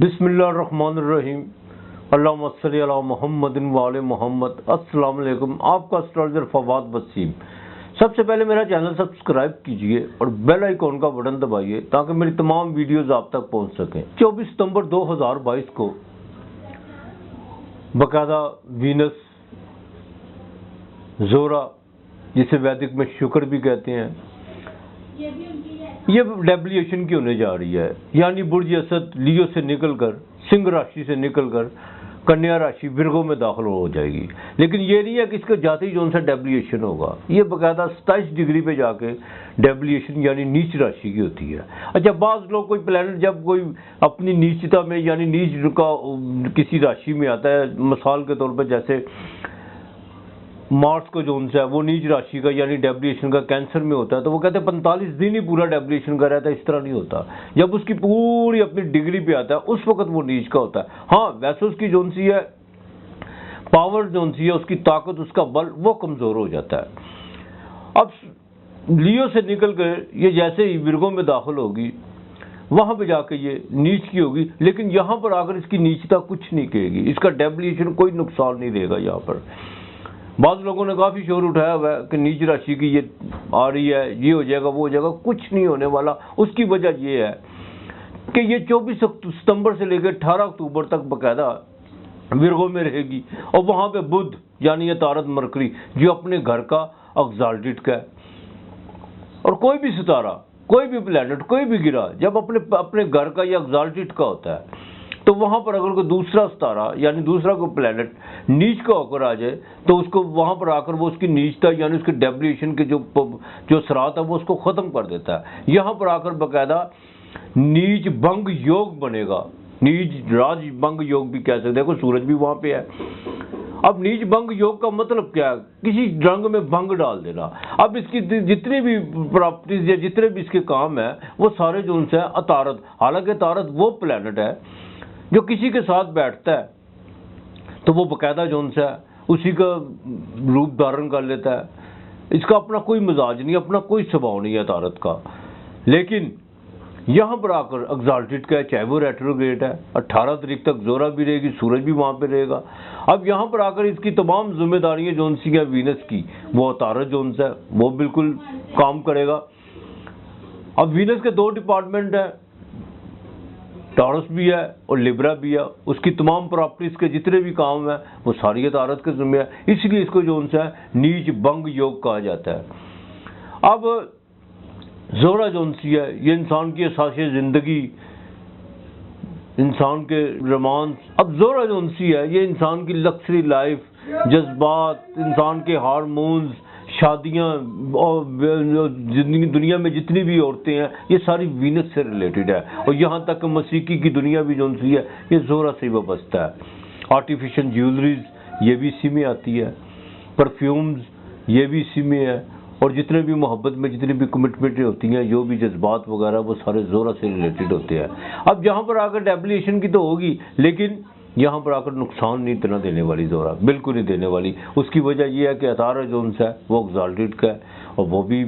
بسم اللہ الرحمن الرحیم، اللہم صلی علی محمد وآل محمد۔ السلام علیکم، آپ کا اسٹرالجر فواد وسیم۔ سب سے پہلے میرا چینل سبسکرائب کیجئے اور بیل آئیکن کا بٹن دبائیے تاکہ میری تمام ویڈیوز آپ تک پہنچ سکیں۔ 24 ستمبر 2022 کو باقاعدہ وینس زورا، جسے ویدک میں شکر بھی کہتے ہیں، یہ ڈیبلیشن کی ہونے جا رہی ہے، یعنی برج اسد لیو سے نکل کر، سنگھ راشی سے نکل کر کنیا راشی ورگو میں داخل ہو جائے گی۔ لیکن یہ نہیں ہے کہ اس کا جاتی جون سے ڈیبلیشن ہوگا، یہ باقاعدہ 27 ڈگری پہ جا کے ڈیبلیشن یعنی نیچ راشی کی ہوتی ہے۔ اچھا، بعض لوگ کوئی پلانٹ جب کوئی اپنی نیچتا میں یعنی نیچ کا کسی راشی میں آتا ہے، مثال کے طور پہ جیسے مارس کو جون سے ہے وہ نیچ راشی کا یعنی ڈیبلیشن کا کینسر میں ہوتا ہے، تو وہ کہتے ہیں 45 دن ہی پورا ڈیبلیشن کا رہتا ہے۔ اس طرح نہیں ہوتا، جب اس کی پوری اپنی ڈگری پہ آتا ہے اس وقت وہ نیچ کا ہوتا ہے۔ ہاں، ویسے اس کی جون سی ہے پاور، جون سی ہے اس کی طاقت، اس کا بل وہ کمزور ہو جاتا ہے۔ اب لیو سے نکل کر یہ جیسے ہی ورگو میں داخل ہوگی، وہاں پہ جا کے یہ نیچ کی ہوگی، لیکن یہاں پر آ کر اس کی نیچتا کچھ نہیں کہے گی، اس کا ڈیبلیشن کوئی نقصان نہیں دے گا۔ یہاں پر بعض لوگوں نے کافی شور اٹھایا ہوا ہے کہ نیچ راشی کی یہ آ رہی ہے، یہ ہو جائے گا وہ ہو جائے گا، کچھ نہیں ہونے والا۔ اس کی وجہ یہ ہے کہ یہ 24 ستمبر سے لے کے 18 اکتوبر تک باقاعدہ ورگو میں رہے گی، اور وہاں پہ بدھ یعنی یہ طارد مرکری جو اپنے گھر کا ایگزالٹڈ کا ہے، اور کوئی بھی ستارہ، کوئی بھی پلانٹ، کوئی بھی گرہ جب اپنے گھر کا یا ایگزالٹڈ کا ہوتا ہے، تو وہاں پر اگر کوئی دوسرا ستارہ یعنی دوسرا کوئی پلانٹ نیچ کا ہو کر آ جائے تو اس کو وہاں پر آ کر وہ اس کی نیچتا یعنی اس کے ڈیبلیشن کے جو اثرات ہے وہ اس کو ختم کر دیتا ہے۔ یہاں پر آ کر باقاعدہ نیچ بنگ یوگ بنے گا، نیچ راج بنگ یوگ بھی کہہ سکتے ہیں، کوئی سورج بھی وہاں پہ ہے۔ اب نیچ بنگ یوگ کا مطلب کیا ہے؟ کسی رنگ میں بنگ ڈال دینا۔ اب اس کی جتنی بھی پراپرٹیز یا جتنے بھی اس کے کام ہیں وہ سارے جو ان سے عطارد، حالانکہ عطارد وہ پلانٹ ہے جو کسی کے ساتھ بیٹھتا ہے تو وہ باقاعدہ جو ان سے اسی کا روپ دھارن کر لیتا ہے۔ اس کا اپنا کوئی مزاج نہیں، اپنا کوئی سباؤ نہیں ہے عطارد کا، لیکن یہاں پر آ کر ایگزالٹڈ کا ہے، چاہے وہ ریٹروگریڈ ہے۔ 18 تاریخ تک زورا بھی رہے گی، سورج بھی وہاں پہ رہے گا۔ اب یہاں پر آ کر اس کی تمام ذمہ داریاں جو ان سی ہیں وینس کی، وہ عطارد جو ان سے وہ بالکل کام کرے گا۔ اب وینس کے 2 ڈپارٹمنٹ ہیں، ٹارس بھی ہے اور لیبرا بھی ہے، اس کی تمام پراپرٹیز کے جتنے بھی کام ہیں وہ ساری عطارد کے ذمہ ہے، اس لیے اس کو جو ان سے نیچ بنگ یوگ کہا جاتا ہے۔ اب زورا جو ان سی ہے یہ انسان کی اساسی زندگی، انسان کے رومانس۔ اب زورا جو ان سی ہے یہ انسان کی لکسری لائف، جذبات، انسان کے ہارمونز، شادیاں، اور دنیا میں جتنی بھی عورتیں ہیں یہ ساری وینس سے ریلیٹڈ ہے، اور یہاں تک کہ موسیقی کی دنیا بھی جو ان سی ہے یہ زورا سے وابستہ ہے۔ آرٹیفیشل جیولریز یہ بھی اسی میں آتی ہے، پرفیومز یہ بھی اسی میں ہے، اور جتنے بھی محبت میں جتنی بھی کمٹمنٹیں ہوتی ہیں، جو بھی جذبات وغیرہ وہ سارے زورا سے ریلیٹڈ ہوتے ہیں۔ اب یہاں پر آ کر ڈیبلیشن کی تو ہوگی، لیکن یہاں پر آ کر نقصان نہیں اتنا دینے والی زورا، بالکل نہیں دینے والی۔ اس کی وجہ یہ ہے کہ عطارد جو ان سے ہے وہ ایگزالٹڈ کا ہے اور وہ بھی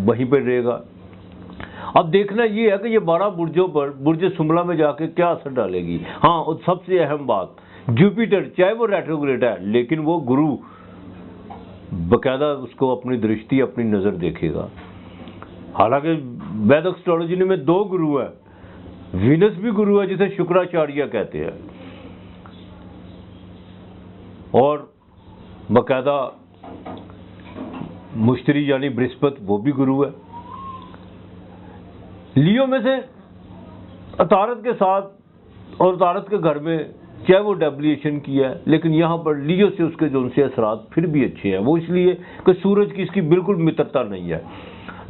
وہیں پہ رہے گا۔ اب دیکھنا یہ ہے کہ یہ 12 برجوں پر برج سملا میں جا کے کیا اثر ڈالے گی۔ ہاں، اور سب سے اہم بات، جوپیٹر چاہے وہ ریٹروگریڈ ہے لیکن وہ گرو باقاعدہ اس کو اپنی درشتی، اپنی نظر دیکھے گا۔ حالانکہ ویدک اسٹرالوجی میں 2 گرو ہیں، وینس بھی گرو ہے جسے شکراچاریہ کہتے ہیں، اور باقاعدہ مشتری یعنی برہسپت وہ بھی گرو ہے۔ لیو میں سے عطارد کے ساتھ اور عطارد کے گھر میں چاہے وہ ڈیبلیشن کیا ہے، لیکن یہاں پر لیو سے اس کے جو ان سے اثرات پھر بھی اچھے ہیں، وہ اس لیے کہ سورج کی اس کی بالکل مترتا نہیں ہے۔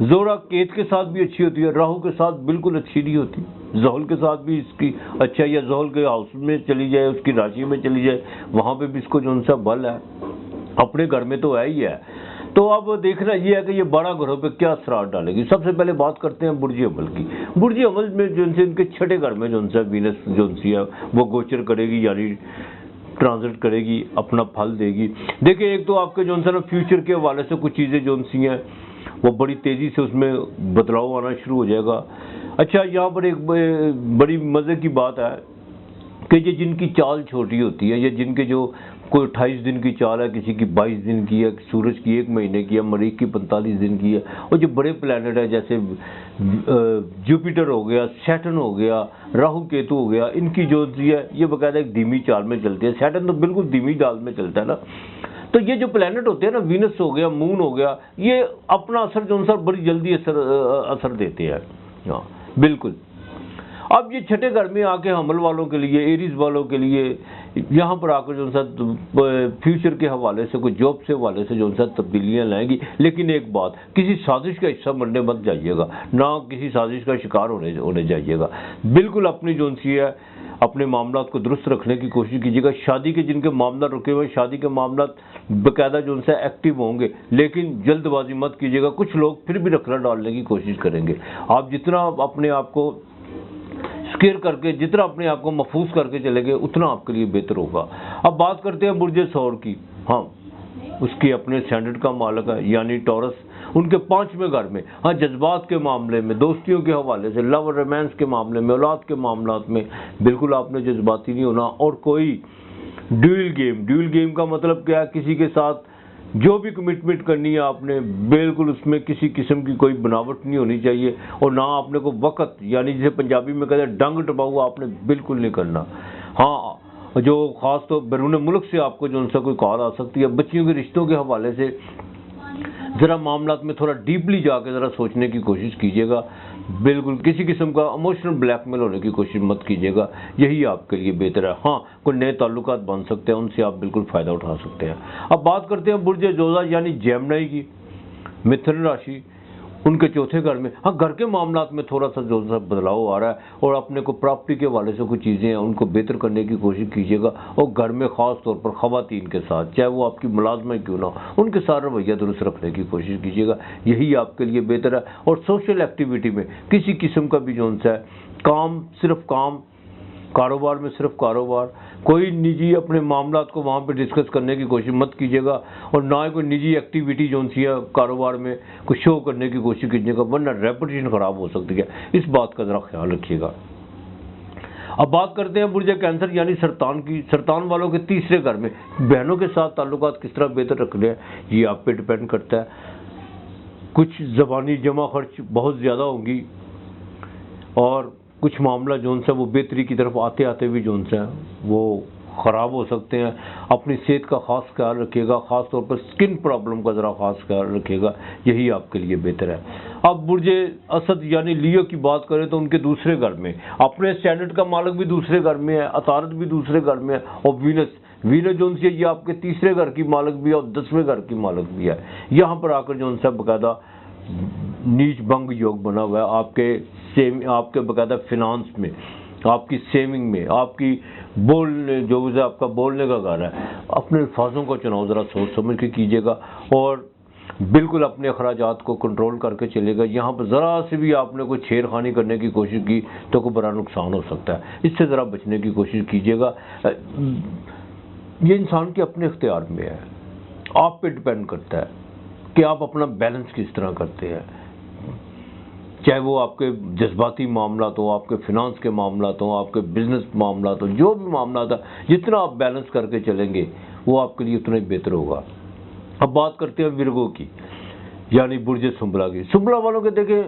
زورا کیت کے ساتھ بھی اچھی ہوتی ہے، راہو کے ساتھ بالکل اچھی نہیں ہوتی، زحل کے ساتھ بھی اس کی اچھا، یا زحل کے ہاؤس میں چلی جائے، اس کی راشی میں چلی جائے، وہاں پہ بھی اس کو جو ان سے بل ہے، اپنے گھر میں تو ہے ہی ہے۔ تو اب دیکھنا یہ ہے کہ یہ 12 گھروں پہ کیا اثرات ڈالے گی۔ سب سے پہلے بات کرتے ہیں برج حمل کی۔ برج حمل میں جو ان سے ان کے 6ٹھے گھر میں جو ان سے وینس جو ان سی ہے وہ گوچر کرے گی، یعنی ٹرانزٹ کرے گی، اپنا پھل دے گی۔ دیکھیں، ایک تو آپ کے جو ان سے فیوچر کے حوالے سے کچھ چیزیں جو ان سی ہیں وہ بڑی تیزی سے اس میں بدلاؤ آنا شروع ہو جائے گا۔ اچھا، یہاں پر ایک بڑی مزے کی بات ہے کہ یہ جن کی چال چھوٹی ہوتی ہے، یا جن کے جو کوئی 28 دن کی چال ہے، کسی کی 22 دن کی ہے، سورج کی 1 مہینے کی ہے، مریخ کی 45 دن کی ہے، اور جو بڑے پلانٹ ہے جیسے جوپیٹر ہو گیا، سیٹن ہو گیا، راہو کیتو ہو گیا، ان کی جو ہے یہ باقاعدہ ایک دھیمی چال میں چلتے ہیں. سیٹن تو بالکل دھیمی چال میں چلتا ہے نا. تو یہ جو پلانٹ ہوتے ہیں نا، وینس ہو گیا، مون ہو گیا، یہ اپنا اثر جو سر بڑی جلدی اثر دیتے ہیں. ہاں بالکل. اب یہ چھٹے گھر میں آ کے حمل والوں کے لیے، ایریز والوں کے لیے یہاں پر آ کر جو سا فیوچر کے حوالے سے، کوئی جاب سے حوالے سے جو سا تبدیلیاں لائیں گی. لیکن ایک بات، کسی سازش کا حصہ بننے مت جائیے گا، نہ کسی سازش کا شکار ہونے جائیے گا. بالکل اپنی جو سی ہے اپنے معاملات کو درست رکھنے کی کوشش کیجیے گا. شادی کے جن کے معاملات رکے ہوئے، شادی کے معاملات باقاعدہ جو ان سے ایکٹیو ہوں گے، لیکن جلد بازی مت کیجیے گا. کچھ لوگ پھر بھی رکھنا ڈالنے کی کوشش کریں گے. آپ جتنا اپنے آپ کو سکیئر کر کے، جتنا اپنے آپ کو محفوظ کر کے چلیں گے، اتنا آپ کے لیے بہتر ہوگا. اب بات کرتے ہیں برج ثور کی. ہاں اس کی اپنے اسٹینڈرڈ کا مالک ہے یعنی ٹورس. ان کے 5ویں گھر میں، ہاں جذبات کے معاملے میں، دوستیوں کے حوالے سے، لو اور رومانس کے معاملے میں، اولاد کے معاملات میں بالکل آپ نے جذباتی نہیں ہونا. اور کوئی ڈیول گیم کا مطلب کیا ہے؟ کسی کے ساتھ جو بھی کمٹمنٹ کرنی ہے آپ نے، بالکل اس میں کسی قسم کی کوئی بناوٹ نہیں ہونی چاہیے. اور نہ آپ نے کو وقت، یعنی جسے پنجابی میں کہتے ہیں ڈنگ ٹپاؤ، آپ نے بالکل نہیں کرنا. ہاں جو خاص طور بیرون ملک سے آپ کو جو ان سے کوئی کال آ سکتی ہے. بچیوں کے رشتوں کے حوالے سے ذرا معاملات میں تھوڑا ڈیپلی جا کے ذرا سوچنے کی کوشش کیجیے گا. بالکل کسی قسم کا ایموشنل بلیک میل ہونے کی کوشش مت کیجیے گا. یہی آپ کے لیے بہتر ہے. ہاں کوئی نئے تعلقات بن سکتے ہیں، ان سے آپ بالکل فائدہ اٹھا سکتے ہیں. اب بات کرتے ہیں برج جوزا یعنی جیمنائی کی، متھن راشی. ان کے 4تھے گھر میں، ہاں گھر کے معاملات میں تھوڑا سا جو بدلاؤ آ رہا ہے، اور اپنے کو پراپرٹی کے حوالے سے کچھ چیزیں ہیں ان کو بہتر کرنے کی کوشش کیجیے گا. اور گھر میں خاص طور پر خواتین کے ساتھ، چاہے وہ آپ کی ملازمہ کیوں نہ ہو، ان کے ساتھ رویہ درست رکھنے کی کوشش کیجیے گا. یہی آپ کے لیے بہتر ہے. اور سوشل ایکٹیویٹی میں کسی قسم کا بھی جو ہے کام، صرف کام، کاروبار میں صرف کاروبار، کوئی نجی اپنے معاملات کو وہاں پہ ڈسکس کرنے کی کوشش مت کیجیے گا. اور نہ ہی کوئی نجی ایکٹیویٹی جو سی ہے کاروبار میں کوئی شو کرنے کی کوشش کیجیے گا، ورنہ ریپوٹیشن خراب ہو سکتی ہے. اس بات کا ذرا خیال رکھیے گا. اب بات کرتے ہیں برج کینسر یعنی سرطان کی. سرطان والوں کے 3رے گھر میں بہنوں کے ساتھ تعلقات کس طرح بہتر رکھنے ہیں، یہ آپ پہ ڈپینڈ کرتا ہے. کچھ زبانی جمع خرچ بہت زیادہ ہوں گی، اور کچھ معاملہ جو ہے وہ بہتری کی طرف آتے آتے بھی جو ہے وہ خراب ہو سکتے ہیں. اپنی صحت کا خاص خیال رکھیے گا، خاص طور پر سکن پرابلم کا ذرا خاص خیال رکھیے گا. یہی آپ کے لیے بہتر ہے. اب برج اسد یعنی لیو کی بات کریں تو ان کے 2سرے گھر میں اپنے اسٹینڈرڈ کا مالک بھی 2سرے گھر میں ہے، عطارد بھی 2سرے گھر میں ہے. اور وینس جو ہے یہ آپ کے 3سرے گھر کی مالک بھی ہے اور 10ویں گھر کی مالک بھی ہے. یہاں پر آ کر جو ہے باقاعدہ نیچ بنگ یوگ بنا ہوا ہے آپ کے باقاعدہ فنانس میں، آپ کی سیونگ میں، آپ کی بولنے جو آپ کا بولنے کا گھر ہے. اپنے الفاظوں کا چناؤ ذرا سوچ سمجھ کے کیجیے گا، اور بالکل اپنے اخراجات کو کنٹرول کر کے چلے گا. یہاں پر ذرا سے بھی آپ نے کوئی چھیڑ خانی کرنے کی کوشش کی تو کوئی بڑا نقصان ہو سکتا ہے. اس سے ذرا بچنے کی کوشش کیجیے گا. یہ انسان کے اپنے اختیار میں ہے، آپ پہ ڈپینڈ کرتا ہے کہ آپ اپنا بیلنس کس طرح کرتے ہیں. چاہے وہ آپ کے جذباتی معاملات ہوں، آپ کے فنانس کے معاملات ہوں، آپ کے بزنس معاملات ہوں، جو بھی معاملات ہیں، جتنا آپ بیلنس کر کے چلیں گے وہ آپ کے لیے اتنا ہی بہتر ہوگا. اب بات کرتے ہیں ورگو کی یعنی برج سنبلا کی. سنبلا والوں کے دیکھیں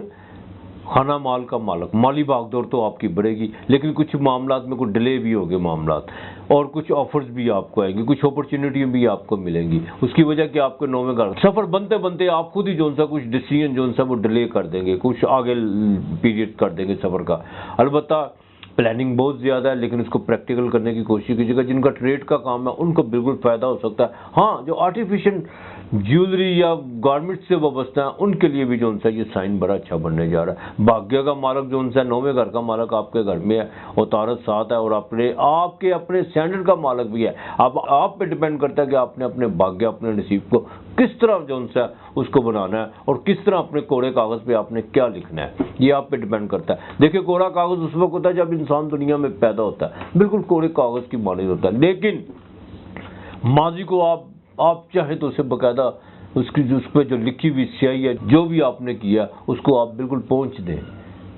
خانہ مال کا مالک، مالی بھاگ دوڑ تو آپ کی بڑھے گی، لیکن کچھ معاملات میں کوئی ڈیلے بھی ہوگے معاملات، اور کچھ آفرز بھی آپ کو آئیں گی، کچھ اپرچونیٹیاں بھی آپ کو ملیں گی. اس کی وجہ کہ آپ کے 9ویں گھر سفر بنتے بنتے آپ خود ہی جو سا کچھ ڈیسیژن جو سا وہ ڈیلے کر دیں گے، کچھ آگے پیریڈ کر دیں گے سفر کا. البتہ پلاننگ بہت زیادہ ہے، لیکن اس کو پریکٹیکل کرنے کی کوشش کیجیے گا. جن کا ٹریڈ کا کام ہے ان کو بالکل فائدہ ہو سکتا ہے. ہاں جو آرٹیفیشل جیولری یا گارمنٹ سے وابستہ ہیں ان کے لیے بھی جو ہے یہ سائن بڑا اچھا بننے جا رہا ہے. بھاگیہ کا مالک جو ہے 9ویں گھر کا مالک آپ کے گھر میں ہے، اور تارت 7 ہے، اور آپ کے اپنے اسٹینڈرڈ کا مالک بھی ہے. اب آپ پہ ڈیپینڈ کرتا ہے کہ آپ نے اپنے بھاگیہ، اپنے نصیب کو کس طرح جو ہے اس کو بنانا ہے، اور کس طرح اپنے کوڑے کاغذ پہ آپ نے کیا لکھنا ہے. یہ آپ پہ ڈیپینڈ کرتا ہے. دیکھیں کوڑا کاغذ اس وقت ہوتا ہے جب انسان دنیا میں پیدا ہوتا ہے، بالکل کوڑے کاغذ کی مانند ہوتا ہے. لیکن ماضی کو آپ چاہیں تو اسے باقاعدہ اس پہ جو لکھی ہوئی سیاہی ہے، جو بھی آپ نے کیا اس کو آپ بالکل پہنچ دیں.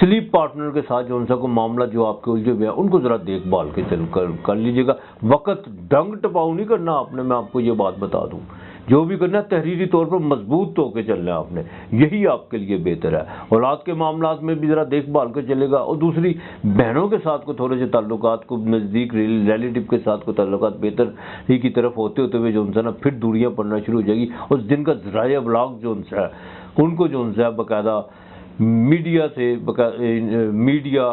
سلیپ پارٹنر کے ساتھ جو کو معاملہ جو آپ کے الجھے ہوئے ہیں ان کو ذرا دیکھ بھال کے کر لیجیے گا. وقت ڈنگ ٹپاؤ نہیں کرنا آپ نے, میں آپ کو یہ بات بتا دوں. جو بھی کرنا ہے تحریری طور پر مضبوط ہو کے چلنا ہے آپ نے, یہی آپ کے لیے بہتر ہے. اولاد کے معاملات میں بھی ذرا دیکھ بھال کے چلے گا. اور دوسری بہنوں کے ساتھ کو تھوڑے سے تعلقات کو نزدیک ریلیٹو کے ساتھ کو تعلقات بہتر ہی کی طرف ہوتے ہوئے جو نا پھر دوریاں پڑنا شروع ہو جائے گی. اس دن کا ذرائع ابلاغ جو ہے ان کو جو ہے باقاعدہ میڈیا سے میڈیا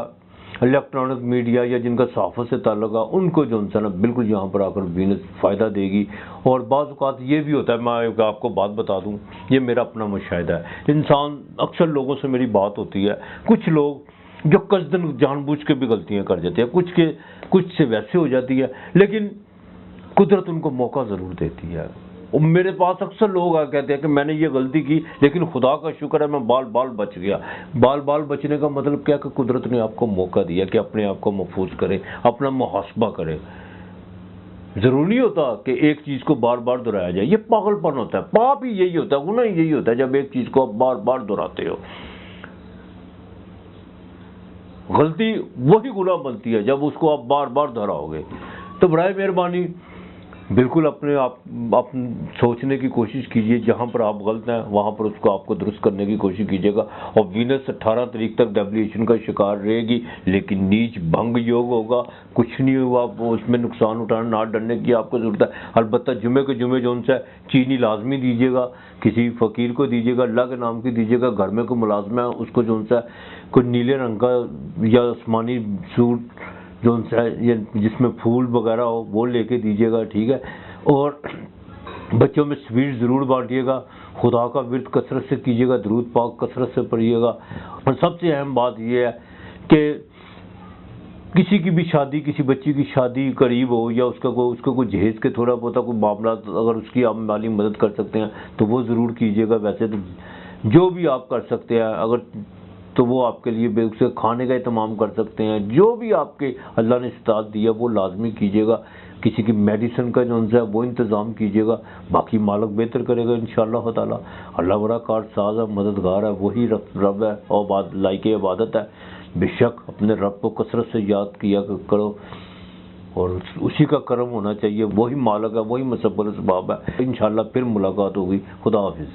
الیکٹرانک میڈیا یا جن کا صحافت سے تعلق ہے ان کو جو ہے نا بالکل یہاں پر آ کر وینس فائدہ دے گی. اور بعض اوقات یہ بھی ہوتا ہے, میں آپ کو بات بتا دوں, یہ میرا اپنا مشاہدہ ہے. انسان اکثر لوگوں سے میری بات ہوتی ہے, کچھ لوگ جو قصدن جان بوجھ کے بھی غلطیاں کر جاتے ہیں, کچھ سے ویسے ہو جاتی ہے, لیکن قدرت ان کو موقع ضرور دیتی ہے. میرے پاس اکثر لوگ کہتے ہیں کہ میں نے یہ غلطی کی لیکن خدا کا شکر ہے میں بال بچ گیا. بال بچنے کا مطلب کیا کہ قدرت نے آپ کو موقع دیا کہ اپنے آپ کو محفوظ کرے, اپنا محاسبہ کرے. ضروری نہیں ہوتا کہ ایک چیز کو بار بار دہرایا جائے, یہ پاگل پن ہوتا ہے. پاپ ہی یہی ہوتا ہے, گناہ ہی یہی ہوتا ہے جب ایک چیز کو آپ بار بار دہراتے ہو. غلطی وہی گناہ بنتی ہے جب اس کو آپ بار بار دہراؤ گے. تو برائے مہربانی بالکل اپنے آپ سوچنے کی کوشش کیجئے, جہاں پر آپ غلط ہیں وہاں پر اس کو آپ کو درست کرنے کی کوشش کیجئے گا. اور وینس 18 تاریخ تک ڈیبلیشن کا شکار رہے گی, لیکن نیچ بھنگ یوگ ہوگا, کچھ نہیں ہوا. اس میں نقصان اٹھانا نہ ڈرنے کی آپ کو ضرورت ہے. البتہ جمعے کے جمعے جو ہے چینی لازمی دیجیے گا, کسی فقیر کو دیجیے گا, اللہ کے نام کی دیجیے گا. گھر میں کوئی ملازم ہے اس کو جو ہے کوئی نیلے رنگ کا یا آسمانی سوٹ جو جس میں پھول وغیرہ ہو وہ لے کے دیجیے گا, ٹھیک ہے. اور بچوں میں سویٹ ضرور بانٹیے گا. خدا کا ورد کثرت سے کیجیے گا, درود پاک کثرت سے پڑھیے گا. اور سب سے اہم بات یہ ہے کہ کسی کی بھی شادی, کسی بچی کی شادی قریب ہو یا اس کا کوئی جہیز کے تھوڑا بہت کوئی معاملات اگر اس کی آپ مالی مدد کر سکتے ہیں تو وہ ضرور کیجیے گا. ویسے تو جو بھی آپ کر سکتے ہیں اگر تو وہ آپ کے لیے اسے کھانے کا اہتمام کر سکتے ہیں. جو بھی آپ کے اللہ نے استطاعت دیا وہ لازمی کیجیے گا. کسی کی میڈیسن کا جو ہے وہ انتظام کیجیے گا. باقی مالک بہتر کرے گا انشاءاللہ تعالی. اللہ بڑا کار ساز ہے, مددگار ہے, وہی رب ہے اور لائق عبادت ہے. بے شک اپنے رب کو کثرت سے یاد کیا کرو اور اسی کا کرم ہونا چاہیے. وہی مالک ہے, وہی مسبب الاسباب ہے. انشاءاللہ پھر ملاقات ہوگی. خدا حافظ.